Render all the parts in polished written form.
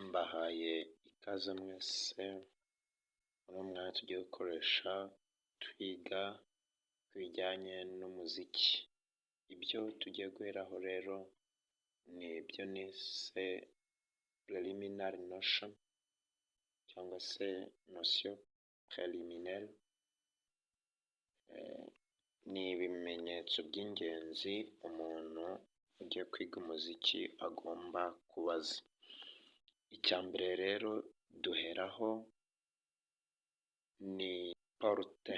Mbahaye ikaze mwese muri uyu mwanya tugiye gukoresha twiga ku bijyanye n'umuziki. Ibyo tugiye guheraho rero ni ibyo nise preliminary notion cyangwa se notion préliminaire. Ni ibimenyetso by'ingenzi umuntu ugiye kwiga umuziki agomba kuba azi. Icya mbere rero duheraho ni porute.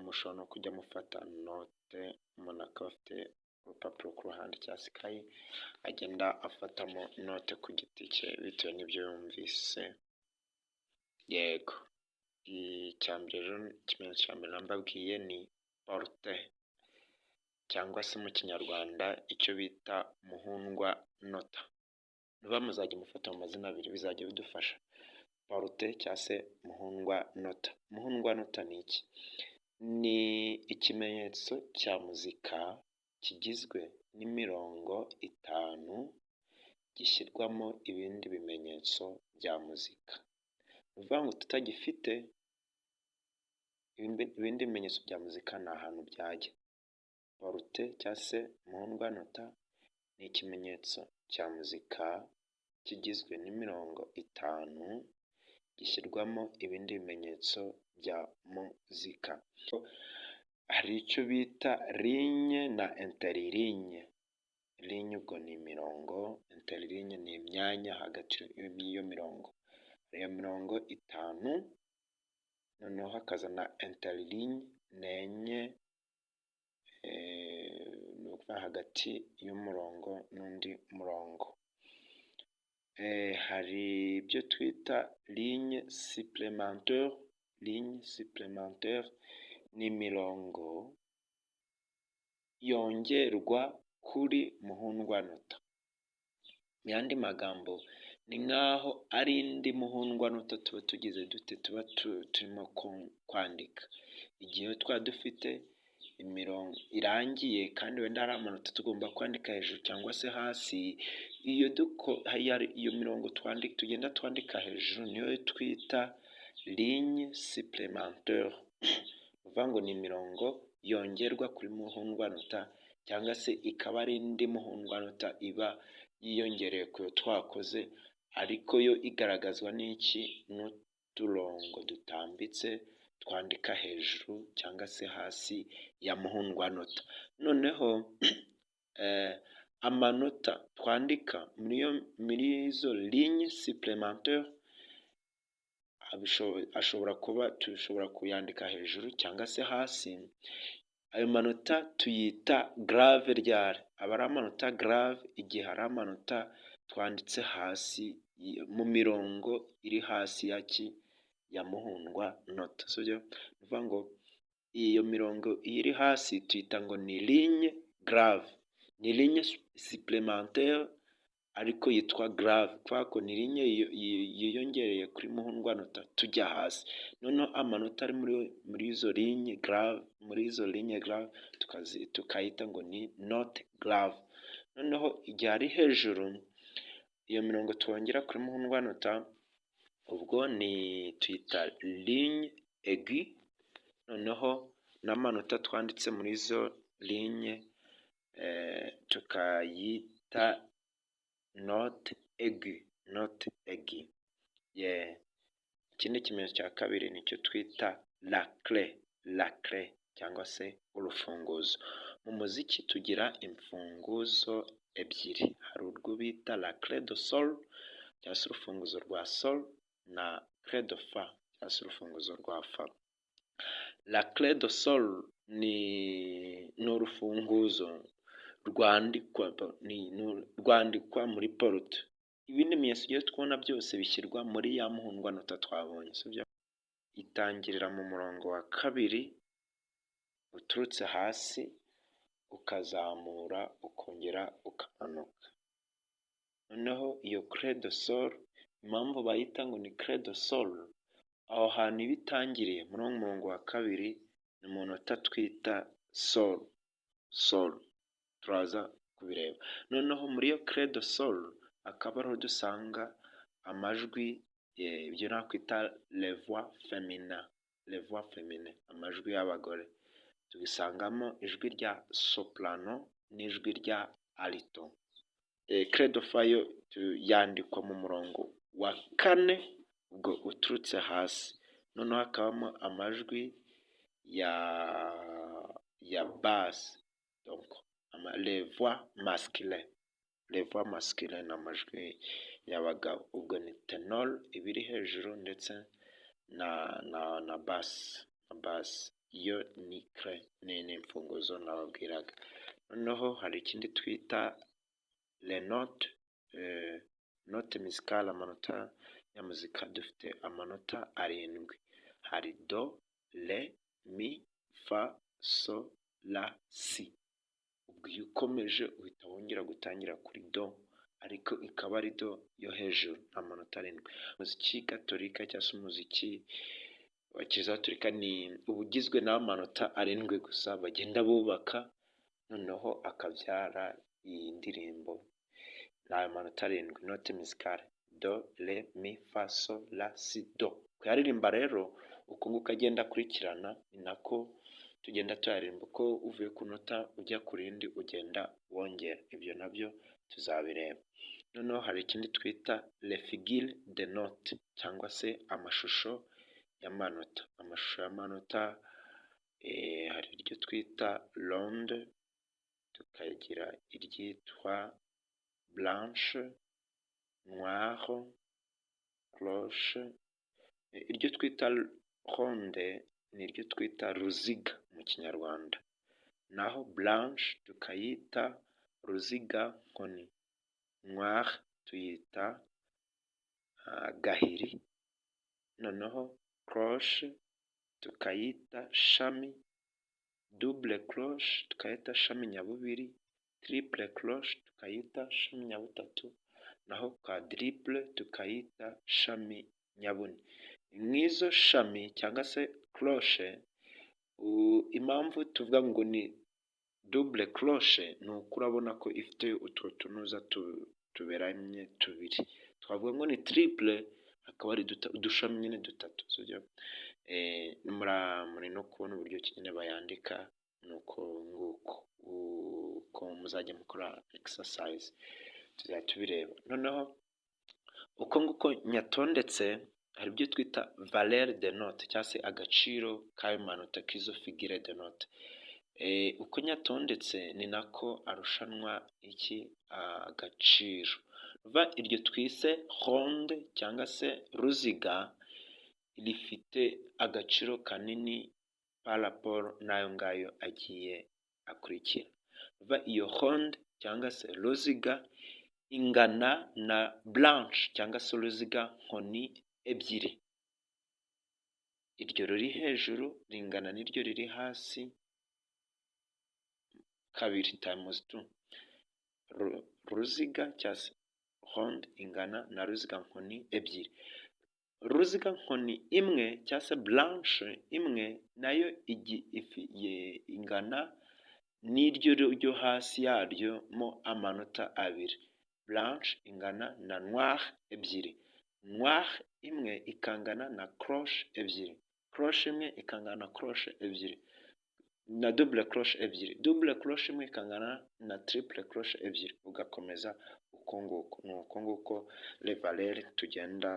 Mushobora no kujya mufata note, umuntu akaba afite urupapuro ku ruhande cyangwa se ikayi agenda afatamo note ku giti cye bitewe n'ibyo yumvise. Yego, ikimenyetso cya mbere nambabwiye ni porute cyangwa se mu kinyarwanda icyo bita muhundwa nota. Niba muzajya mufata mu mazina abiri bizajya bidufasha. Porute cyangwa se muhundwa nota. Muhundwa nota ni iki? Ni ikimenyetso cya muzika kigizwe n'imirongo 5 gishyirwamo ibindi bimenyetso bya muzika. Ni ukuvuga ngo tutagifite ibindi bimenyetso bya muzika nta hantu byajya. Porute cyangwa se muhundwa nota ni ikimenyetso cya muzika kigizwe n'imirongo 5 gishyirwamo ibindi bimenyetso bya muzika. Hari icyo bita ligne na interligne. Ligne ubwo ni imirongo, interligne ni imyanya hagati y'iyo mirongo. Iyo mirongo 5 noneho hakaza na interligne nenye, ni ukuvuga hagati y'umurongo n'undi murongo. Hari ibyo twita ligne supplémentaire. Ligne supplémentaire ni imirongo yongerwa kuri muhundwa nota. Mu yandi magambo ni nk'aho ari indi muhundwa nota tuba tugize dute, tuba turimo kwandika. Igihe twaba dufite imirongo irangiye kandi wenda hari amanota tugomba kwandika hejuru cyangwa se hasi, iyo mirongo tugenda twandika hejuru niyo twita ligne supplémentaire. Ni ukuvuga ngo ni imirongo yongerwa kuri muhundwa nota cyangwa se ikaba ari indi muhundwa nota iba yiyongereye ku yo twakoze, ariko yo igaragazwa n'iki? N'uturongo dutambitse twandika hejuru cyangwa se hasi ya muhundwa nota. Noneho amanota twandika muri izo ligne supplémentaire dushobora kuyandika hejuru cyangwa se hasi. Ayo manota tuyita grave ryari? Aba ari amanota grave igihe hari amanota twanditse hasi mu mirongo iri hasi ya muhundwa nota. Ni ukuvuga ngo iyo mirongo iri hasi tuyita ngo ni ligne grave. Ni ligne supplémentaire ariko yitwa grave kubera ko ni ligne yiyongereye kuri muhundwa nota tujya hasi. Noneho amanota ari muri izo ligne grave tukayita ngo ni note grave. Noneho igihe ari hejuru iyo mirongo twongera kuri muhundwa nota ubwo tuyita ligne aigu. Noneho n'amanota twanditse muri izo ligne tukayita note aigu. Ikindi kimenyetso cya kabiri nicyo twita la clé cyangwa se urufunguzo. Mu muziki tugira imfunguzo ebyiri. Hari urwo bita la clé de sol cyangwa se urufunguzo rwa sol na clé de fa cyangwa se urufunguzo rwa fa. La clé de sol ni urufunguzo rwandikwa muri porute. Ibindi bimenyetso tugiye twabona byose bishyirwa muri ya muhundwa nota twabonye. Itangirira mu murongo wa 2 uturutse hasi ukazamura ukongera ukamanuka. Noneho iyo clé de sol impamvu bayita ngo ni clé de sol, aho hantu iba itangiriye muri uwo murongo wa 2 ni mu nota twita sol. Turaza kubireba. Noneho muri iyo clé de sol akaba ariho dusanga amajwi ibyo nakwita les voix féminines, amajwi y'abagore. Tubisangamo ijwi rya soprano n'ijwi rya alto. Clé de fa yo yandikwa mu murongo wa 4 ubwo uturutse hasi, noneho hakabamo amajwi ya basse, donc les voix masculines n'amajwi y'abagabo. Ubwo ni tenor ibiri hejuru ndetse na basse. Iyo ni clé n'imfunguzo nababwiraga. Noneho hari ikindi twita les notes musicales, amanota ya muzika. Dufite amanota 7, hari do, re, mi, fa, so, la, si. Ubwo iyo ukomeje uhita wongera gutangira kuri do, ariko ikaba ari do yo hejuru, amanota 7. Umuziki gatolika cyangwa se umuziki wa kiliziya gatolika ni ubugizwe n'amanota 7 gusa bagenda bubaka, noneho akabyara iyi ndirimbo. Ni ayo manota 7, note musicale: do, re, mi, fa, so, la, si, do. Kuyaririmba rero uko nguko agenda akurikirana, ni nako tugenda tuyaririmba. Uko uvuye ku nota ujya ku rindi ugenda wongera. Ibyo nabyo tuzabireba. Noneho hari ikindi twita les figures de note cyangwa se amashusho y'amanota. Amashusho y'amanota hari iryo twita ronde, tukagira iryitwa blanche, noire, cloche. Iryo twita ronde ni iryo twita ruziga mu kinyarwanda, naho blanche tukayita ruziga nkoni, noire tuyita gahiri, noneho cloche tukayita shami, double cloche tukayita shami nyabubiri, triple cloche tukayita shami nyabutatu, naho quadruple tukayita shami nyabune. Nk'izo shami cyangwa se cloche, impamvu tuvuga ngo ni double cloche ni uko urabona ko ifite utwo tunuza tuberanye tubiri. Twavuga ngo ni triple, akaba ari udushami nyine dutatu. Muri no kubona uburyo nyine bayandika, nuko nguko uko muzajya mukora exercise tuzajya tubireba. Noneho uko nguko nyatondetse, hari ibyo twita valeur de note cyangwa se agaciro k'ayo manota k'izo figure de note. Uko nyatondetse ni nako arushanwa agaciro. Iryo twise ronde cyangwa se ruziga rifite agaciro kanini par rapport n'ayo ngayo agiye akurikira. Iyo ronde cyangwa se ruziga ingana na blanche cyangwa se uruziga nkoni ebyiri. Iryo riri hejuru ringana n'iryo riri hasi 2 times 2. Ruziga cyangwa se ronde ingana na ruziga nkoni ebyiri. Ruziga nkoni imwe cyangwa se blanche imwe nayo ingana n'iryo ryo hasi yaryo mo amanota 2. Blanche ingana na noire ebyiri. Noire imwe ikangana na cloche ebyiri. Cloche imwe ikangana na cloche ebyiri. Na double cloche ebyiri. Double cloche imwe ikangana na triple cloche ebyiri. Ugakomeza uko nguko. Ni uko nguko les valeurs tugenda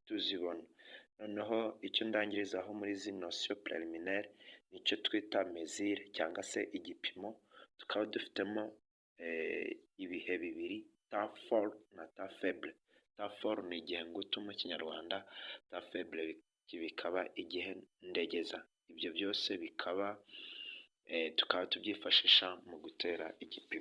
tuzibona. Noneho icyo ndangirizaho muri izi notion préliminaire nicyo twita mesure cyangwa se igipimo. Tukaba dufitemo ibihe bibiri, temps fort na temps faible. Temps fort ni igihe ngutu mu kinyarwanda, temps faible bikaba igihe ndegeza. Ibyo byose bikaba tukaba tubyifashisha mu gutera igipimo.